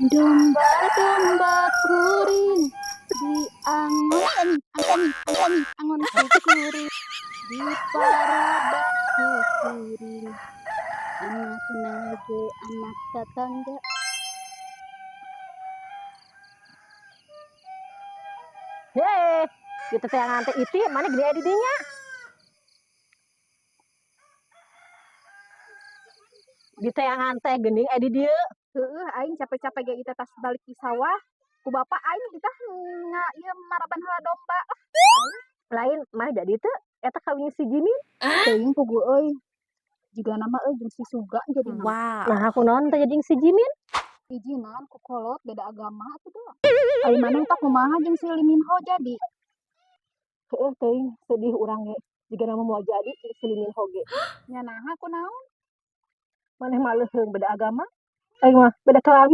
Domba-domba kuring di angon angon kuring di parabatu kuring anak nage anak tetangga. Heh, kita teh ngante itu mana gede didinya. Kita yang ngante gening di dia. Aing capek-capek ge kita tas balik di sawah. Ku bapak aing kita ieu maraban heula domba. Lain mah jadi teu eta kawin si Jimin. Teuing pugu euy. Jiga nama euy jeung si Suga jadi Wow. Nah aku naon teh jadi si Jimin. ijinan ku kolot beda agama atuh doang. Ai maneh tak kumaha jeung si Lee Min Ho jadi. Heuh teuing sedih urang ge. Jiga nama mau jadi si Lee Min Ho ge. Nya naha kunaon? Maneh mah leuheung beda agama. Aing mah beda kelamin.